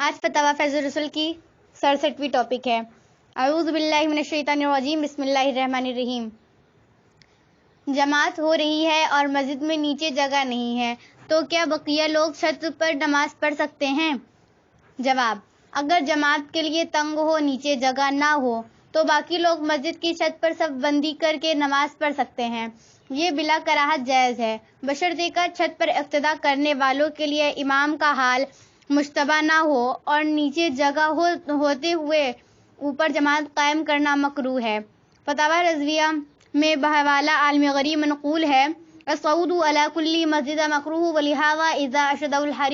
آج فتاوی فیض الرسول کی 67ویں ٹاپک ہے۔ اعوذ باللہ من الشیطان الرجیم، بسم اللہ الرحمن الرحیم۔ جماعت ہو رہی ہے اور مسجد میں نیچے جگہ نہیں ہے تو کیا بقیہ لوگ چھت پر نماز پڑھ سکتے ہیں؟ جواب: اگر جماعت کے لیے تنگ ہو، نیچے جگہ نہ ہو تو باقی لوگ مسجد کی چھت پر صف بندی کر کے نماز پڑھ سکتے ہیں۔ یہ بلا کراہت جائز ہے، بشرطیکہ کہ چھت پر اقتداء کرنے والوں کے لیے امام کا حال مشتبہ نہ ہو اور نیچے جگہ ہوتے ہوئے اوپر جماعت قائم کرنا مکروہ ہے۔ فتاوی رضویہ میں بحوالہ عالم غریب منقول ہے: الصعود علی کل مسجد مکروہ ولہذا اذا اشد الحر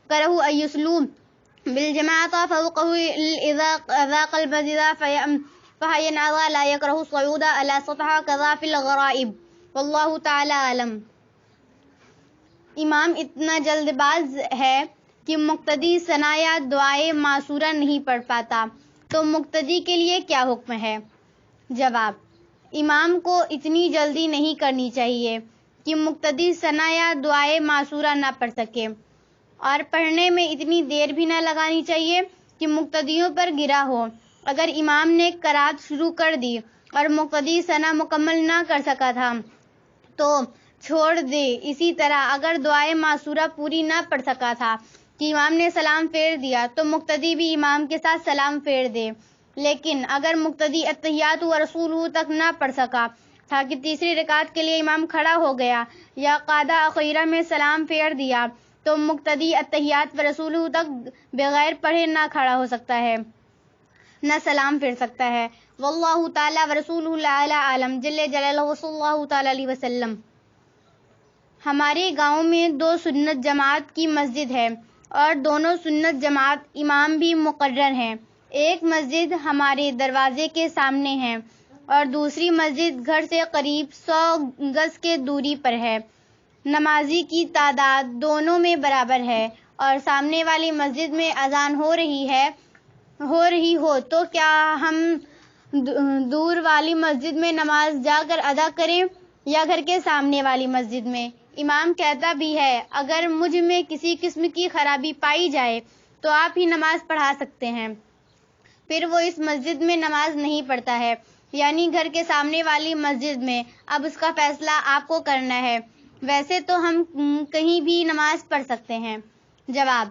کرہوا ان یصلوا بالجماعۃ فوقہ اذا ذاق المسجد فحینئذ لا یکرہ الصعود علی سطح کذا فی الغرائب، واللہ تعالی اعلم۔ امام اتنا جلد باز ہے کہ مقتدی ثنا یا دعائے معصورہ نہیں پڑھ پاتا تو مقتدی کے لیے کیا حکم ہے؟ جواب: امام کو اتنی جلدی نہیں کرنی چاہیے کہ مقتدی ثنا یا دعائے معصورہ نہ پڑھ سکے، اور پڑھنے میں اتنی دیر بھی نہ لگانی چاہیے کہ مقتدیوں پر گرا ہو۔ اگر امام نے قرات شروع کر دی اور مقتدی ثنا مکمل نہ کر سکا تھا تو چھوڑ دے۔ اسی طرح اگر دعائے معصورہ پوری نہ پڑھ سکا تھا کہ امام نے سلام پھیر دیا تو مقتدی بھی امام کے ساتھ سلام پھیر دے۔ لیکن اگر مقتدی التحیات و رسولہ تک نہ پڑھ سکا تھا کہ تیسری رکعت کے لیے امام کھڑا ہو گیا یا قعدہ اخیرہ میں سلام پھیر دیا تو مقتدی التحیات و رسولہ تک بغیر پڑھے نہ کھڑا ہو سکتا ہے، نہ سلام پھیر سکتا ہے۔ واللہ تعالی و رسولہ اعلی اعلم، جل جلالہ صلی اللہ تعالی علیہ وسلم۔ ہمارے گاؤں میں 2 سنت جماعت کی مسجد ہے اور دونوں سنت جماعت امام بھی مقرر ہیں۔ ایک مسجد ہمارے دروازے کے سامنے ہے اور دوسری مسجد گھر سے قریب 100 گز کے دوری پر ہے۔ نمازی کی تعداد دونوں میں برابر ہے اور سامنے والی مسجد میں اذان ہو رہی ہو تو کیا ہم دور والی مسجد میں نماز جا کر ادا کریں یا گھر کے سامنے والی مسجد میں؟ امام کہتا بھی ہے: اگر مجھ میں کسی قسم کی خرابی پائی جائے تو آپ ہی نماز پڑھا سکتے ہیں، پھر وہ اس مسجد میں نماز نہیں پڑھتا ہے، یعنی گھر کے سامنے والی مسجد میں۔ اب اس کا فیصلہ آپ کو کرنا ہے، ویسے تو ہم کہیں بھی نماز پڑھ سکتے ہیں۔ جواب: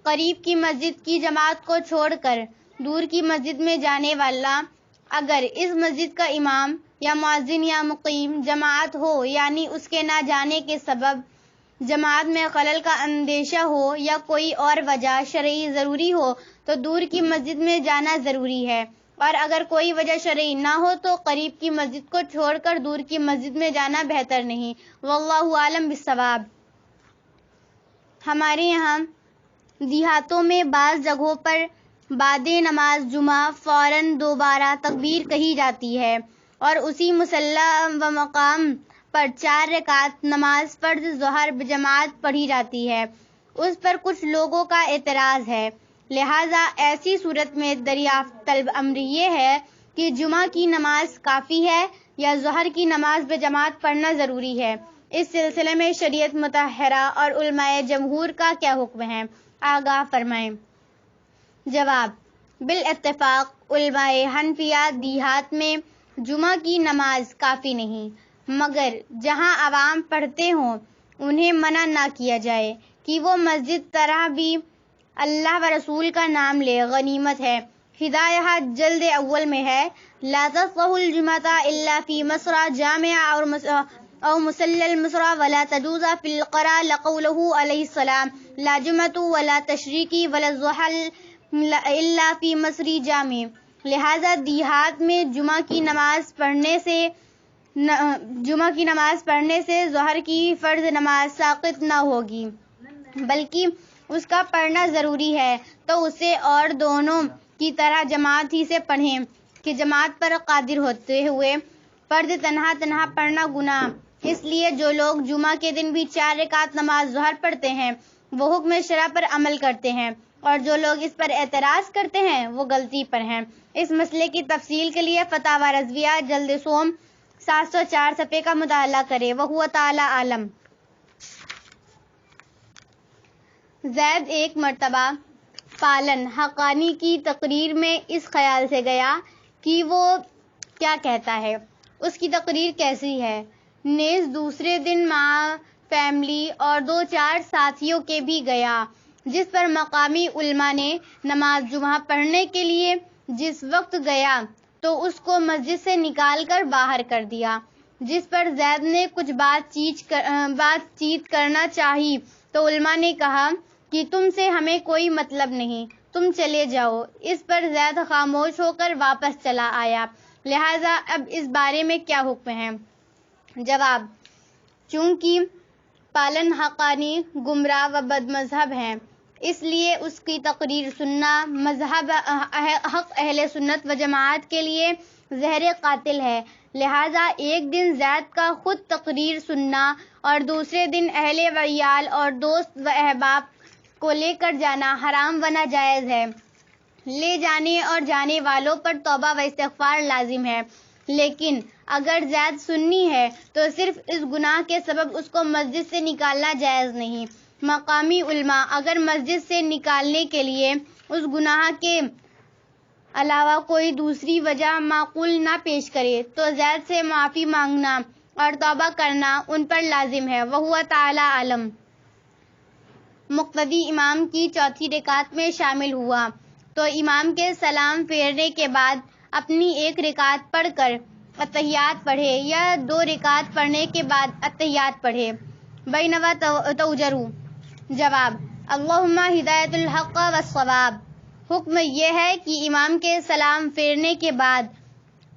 قریب کی مسجد کی جماعت کو چھوڑ کر دور کی مسجد میں جانے والا اگر اس مسجد کا امام یا مؤذن یا مقیم جماعت ہو، یعنی اس کے نہ جانے کے سبب جماعت میں خلل کا اندیشہ ہو یا کوئی اور وجہ شرعی ضروری ہو تو دور کی مسجد میں جانا ضروری ہے، اور اگر کوئی وجہ شرعی نہ ہو تو قریب کی مسجد کو چھوڑ کر دور کی مسجد میں جانا بہتر نہیں۔ واللہ اعلم بالصواب۔ ہمارے یہاں دیہاتوں میں بعض جگہوں پر بعد نماز جمعہ فوراً دوبارہ تکبیر کہی جاتی ہے اور اسی مصلی و مقام پر 4 رکعت نماز فرض ظہر بجماعت پڑھی جاتی ہے۔ اس پر کچھ لوگوں کا اعتراض ہے، لہٰذا ایسی صورت میں دریافت طلب امر یہ ہے کہ جمعہ کی نماز کافی ہے یا ظہر کی نماز بجماعت پڑھنا ضروری ہے؟ اس سلسلے میں شریعت مطہرہ اور علماء جمہور کا کیا حکم ہے؟ آگاہ فرمائیں۔ جواب: بالاتفاق علماء حنفیہ دیہات میں جمعہ کی نماز کافی نہیں، مگر جہاں عوام پڑھتے ہوں انہیں منع نہ کیا جائے کہ وہ مسجد طرح بھی اللہ و رسول کا نام لے، غنیمت ہے۔ ہدایہ جلد اول میں ہے: لا تصح الجمعۃ الا فی مصرع جامع او مصلی المصرع ولا تجوز فی القرى لقولہ علیہ السلام لا جمعۃ ولا تشریق ولا الضحى الا فی مصرع جامع۔ لہذا دیہات میں جمعہ کی نماز پڑھنے سے ظہر کی فرض نماز ساقط نہ ہوگی بلکہ اس کا پڑھنا ضروری ہے، تو اسے اور دونوں کی طرح جماعت ہی سے پڑھیں کہ جماعت پر قادر ہوتے ہوئے فرض تنہا پڑھنا گناہ۔ اس لیے جو لوگ جمعہ کے دن بھی 4 رکعت نماز ظہر پڑھتے ہیں وہ حکم شرع پر عمل کرتے ہیں، اور جو لوگ اس پر اعتراض کرتے ہیں وہ غلطی پر ہیں۔ اس مسئلے کی تفصیل کے لیے فتاوی رضویہ جلد سوم 704 صفحے کا مطالعہ کریں۔ وہو تعالی اعلم۔ زید ایک مرتبہ پالن حقانی کی تقریر میں اس خیال سے گیا کہ وہ کیا کہتا ہے، اس کی تقریر کیسی ہے۔ نیز دوسرے دن ماں، فیملی اور 2-4 ساتھیوں کے بھی گیا، جس پر مقامی علماء نے نماز جمعہ پڑھنے کے لیے جس وقت گیا تو اس کو مسجد سے نکال کر باہر کر دیا، جس پر زید نے کچھ بات چیت کرنا چاہی تو علماء نے کہا کہ تم سے ہمیں کوئی مطلب نہیں، تم چلے جاؤ۔ اس پر زید خاموش ہو کر واپس چلا آیا۔ لہٰذا اب اس بارے میں کیا حکم ہے؟ جواب: چونکہ پالن حقانی گمراہ و بد مذہب ہے، اس لیے اس کی تقریر سننا مذہب حق اہل سنت و جماعت کے لیے زہر قاتل ہے۔ لہٰذا ایک دن زید کا خود تقریر سننا اور دوسرے دن اہل و عیال اور دوست و احباب کو لے کر جانا حرام و ناجائز ہے۔ لے جانے اور جانے والوں پر توبہ و استغفار لازم ہے، لیکن اگر زید سنی ہے تو صرف اس گناہ کے سبب اس کو مسجد سے نکالنا جائز نہیں۔ مقامی علماء اگر مسجد سے نکالنے کے لیے اس گناہ کے علاوہ کوئی دوسری وجہ معقول نہ پیش کرے تو زید سے معافی مانگنا اور توبہ کرنا ان پر لازم ہے، وہو تعالی عالم۔ مقتدی امام کی چوتھی رکعت میں شامل ہوا تو امام کے سلام پھیرنے کے بعد اپنی ایک رکعت پڑھ کر اتحیات پڑھے یا 2 رکعت پڑھنے کے بعد اتحیات پڑھے۔ بینما توجروا۔ جواب: اللہم ہدایت الحق والصواب۔ حکم یہ ہے کہ امام کے سلام پھیرنے کے بعد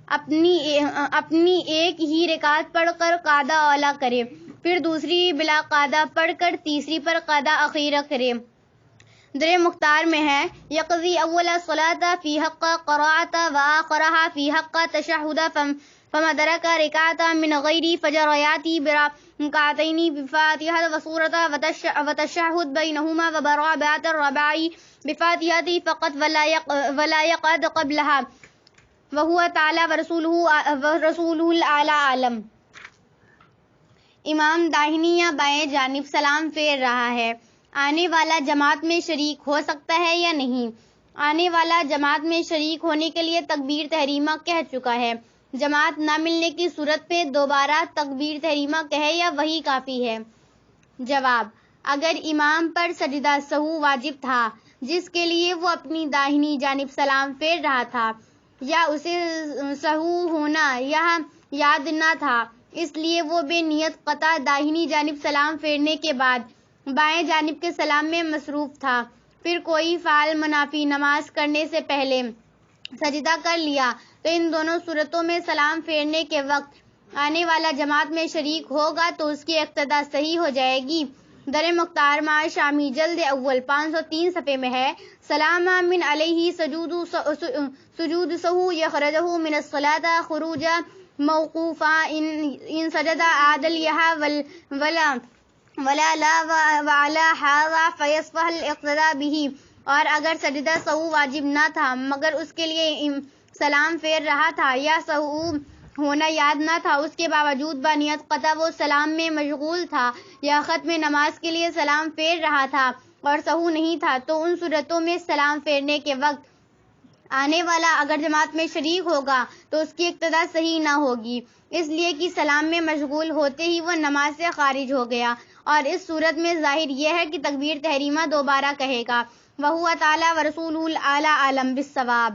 اپنی ایک ہی رکعت پڑھ کر قعدہ اولا کرے، پھر دوسری بلا قعدہ پڑھ کر تیسری پر قعدہ اخیرہ کرے۔ در مختار میں ہے: یقضی اول صلاۃ فی حق قراءۃ و آخرھا فی حق تشہد فما درک رکعۃ من غیر فجر یاتی برکعتین بفاتحۃ و سورۃ و تشہد بینہما و برابعۃ الربع بفاتحۃ فقط ولا یقعد قبلها وہو تعالی ورسولہ الاعلی عالم۔ امام داہنی یا بائیں جانب سلام پھیر رہا ہے، آنے والا جماعت میں شریک ہو سکتا ہے یا نہیں؟ آنے والا جماعت میں شریک ہونے کے لیے تکبیر تحریمہ کہہ چکا ہے، جماعت نہ ملنے کی صورت میں دوبارہ تکبیر تحریمہ کہے یا وہی کافی ہے؟ جواب: اگر امام پر سجدہ سہو واجب تھا جس کے لیے وہ اپنی داہنی جانب سلام پھیر رہا تھا، یا اسے سہو ہونا یاد نہ تھا، اس لیے وہ بے نیت قطع داہنی جانب سلام پھیرنے کے بعد بائیں جانب کے سلام میں مصروف تھا، پھر کوئی فعل منافی نماز کرنے سے پہلے سجدہ کر لیا، تو ان دونوں صورتوں میں سلام پھیرنے کے وقت آنے والا جماعت میں شریک ہوگا تو اس کی اقتدا صحیح ہو جائے گی۔ در مختار مع شامی جلد اول 503 صفحے میں ہے: سلام من علیہ سجود سہو یخرجہ من الصلاۃ خروج موقوفا ان سجد عادل یہا ولا لا وعلا حاضا فیصفح الاقتداء به۔ اور اگر سجدہ سہو واجب نہ تھا مگر اس کے لیے سلام پھیر رہا تھا یا سہو ہونا یاد نہ تھا، اس کے باوجود بنیت قطع وہ سلام میں مشغول تھا یا ختم نماز کے لیے سلام پھیر رہا تھا اور سہو نہیں تھا، تو ان صورتوں میں سلام پھیرنے کے وقت آنے والا اگر جماعت میں شریک ہوگا تو اس کی اقتدا صحیح نہ ہوگی، اس لیے کہ سلام میں مشغول ہوتے ہی وہ نماز سے خارج ہو گیا، اور اس صورت میں ظاہر یہ ہے کہ تکبیر تحریمہ دوبارہ کہے گا۔ وہو تعالی ورسولہ الاعلی عالم بالصواب۔